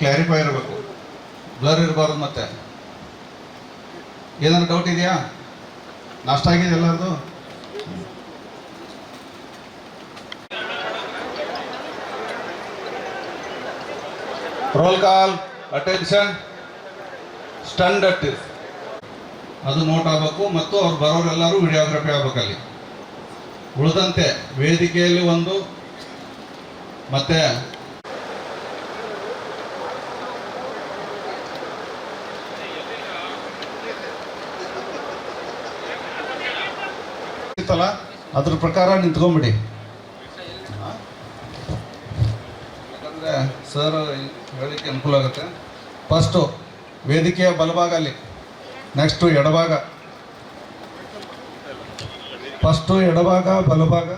Clarify ಇರಬೇಕು, blur ಇರಬಾರ್ದು. ಮತ್ತೆ ಏನಾದ್ರು ಡೌಟ್ ಇದೆಯಾ? ನಾಷ್ಟ ಆಗಿದೆ ಎಲ್ಲರದು? Roll call, attention, stand at ease. ಅದು ನೋಟ್ ಆಗಬೇಕು ಮತ್ತು ಅವ್ರು ಬರೋರೆಲ್ಲರೂ ವಿಡಿಯೋಗ್ರಫಿ ಆಗ್ಬೇಕಲ್ಲಿ. ಉಳಿದಂತೆ ವೇದಿಕೆಯಲ್ಲಿ ಒಂದು ಮತ್ತೆ ಅದ್ರ ಪ್ರಕಾರ ನಿಂತ್ಕೊಂಡ್ಬಿಡಿ. ಯಾಕಂದರೆ ಸರ್ ಹೇಳಲಿಕ್ಕೆ ಅನುಕೂಲ ಆಗುತ್ತೆ. ಫಸ್ಟು ವೇದಿಕೆಯ ಬಲಭಾಗ ಅಲ್ಲಿ, ನೆಕ್ಸ್ಟು ಎಡಭಾಗ, ಫಸ್ಟು ಎಡಭಾಗ ಬಲಭಾಗ.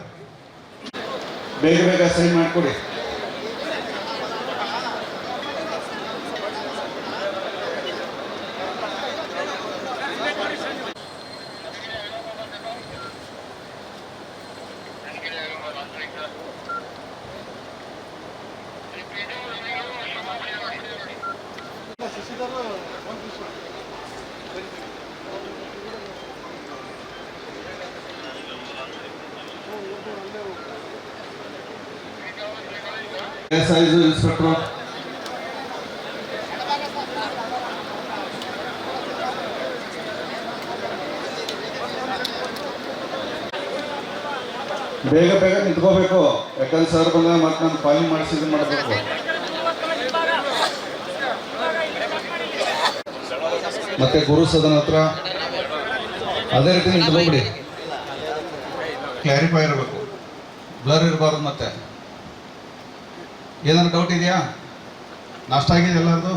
ಬೇಗ ಬೇಗ ಸೈನ್ ಮಾಡಿಕೊಡಿ. ಸೈಜು ಇನ್ಸ್ಪೆಕ್ಟ್ರು ಬೇಗ ಬೇಗ ನಿಂತ್ಕೋಬೇಕು. ಯಾಕಂದ್ರೆ ಸರ್ ಬಂದಾಗ ಮತ್ತೆ ನಾನು ಫೈಲ್ ಮಾಡಿಸಿದ್ದು ಮಾಡಬೇಕು. ಮತ್ತೆ ಗುರು ಸದನ ಹತ್ರ ಅದೇ ರೀತಿ ನಿಂತ್ಕೊಂಡ್ಬಿಡಿ. ಕ್ಲಾರಿಫೈ ಇರಬೇಕು, ಬ್ಲರ್ ಇರಬಾರ್ದು. ಮತ್ತೆ ಏನಾದ್ರು ಡೌಟ್ ಇದೆಯಾ? ನಾಷ್ಟ ಆಗಿದೆ ಎಲ್ಲರದು?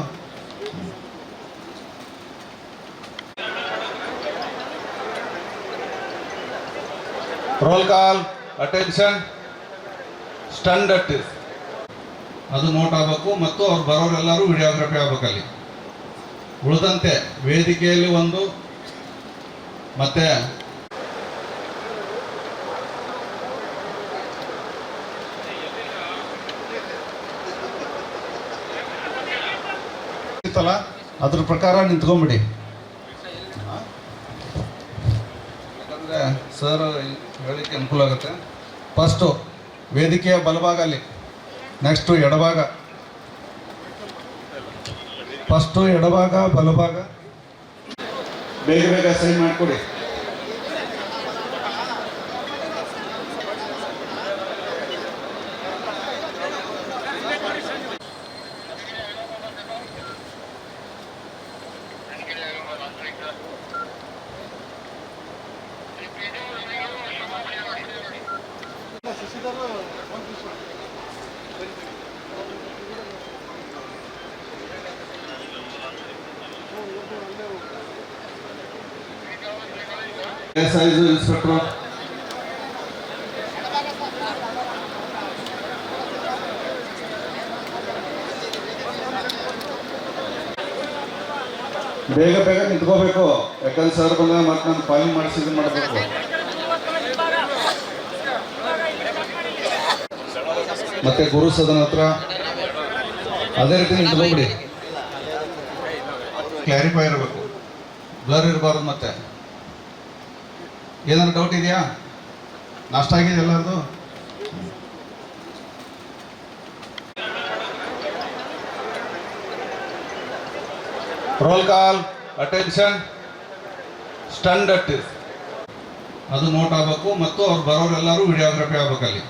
Roll call, attention, stand at ease. ಅದು ನೋಟ್ ಆಗಬೇಕು ಮತ್ತು ಅವ್ರು ಬರೋರೆಲ್ಲರೂ ವಿಡಿಯೋಗ್ರಫಿ ಆಗ್ಬೇಕಲ್ಲಿ. ಉಳಿದಂತೆ ವೇದಿಕೆಯಲ್ಲಿ ಒಂದು ಮತ್ತೆ ಅದ್ರ ಪ್ರಕಾರ ನಿಂತ್ಕೊಂಡ್ಬಿಡಿ. ಯಾಕಂದರೆ ಸರ್ ಹೇಳಲಿಕ್ಕೆ ಅನುಕೂಲ ಆಗುತ್ತೆ. ಫಸ್ಟು ವೇದಿಕೆಯ ಬಲಭಾಗ ಅಲ್ಲಿ, ನೆಕ್ಸ್ಟು ಎಡಭಾಗ, ಫಸ್ಟು ಎಡಭಾಗ ಬಲಭಾಗ. ಬೇಗ ಬೇಗ ಸೈನ್ ಮಾಡಿಕೊಡಿ. ಸೈಜು ಇನ್ಸ್ಪೆಕ್ಟ್ರು ಬೇಗ ಬೇಗ ನಿಂತ್ಕೋಬೇಕು. ಯಾಕಂದ್ರೆ ಸರ್ ಬಂದಾಗ ಮತ್ತೆ ನಾನು ಫೈಲ್ ಮಾಡಿಸಿದ್ದು ಮಾಡಬೇಕು. ಮತ್ತೆ ಗುರು ಸದನ ಹತ್ರ ಅದೇ ರೀತಿ ನಿಂತ್ಕೊಂಡ್ಬಿಡಿ. ಕ್ಲಾರಿಫೈ ಇರಬೇಕು, ಬ್ಲರ್ ಇರಬಾರ್ದು. ಮತ್ತೆ ಏನಾದ್ರು ಡೌಟ್ ಇದೆಯಾ? ನಾಷ್ಟ ಆಗಿದೆ ಎಲ್ಲರದು? Roll call, attention, stand at ease. ಅದು ನೋಟ್ ಆಗಬೇಕು ಮತ್ತು ಅವ್ರು ಬರೋರೆಲ್ಲರೂ ವಿಡಿಯೋಗ್ರಫಿ ಆಗ್ಬೇಕಲ್ಲಿ.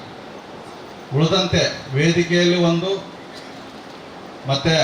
ಉಳಿದಂತೆ ವೇದಿಕೆಯಲ್ಲಿ ಒಂದು ಮತ್ತೆ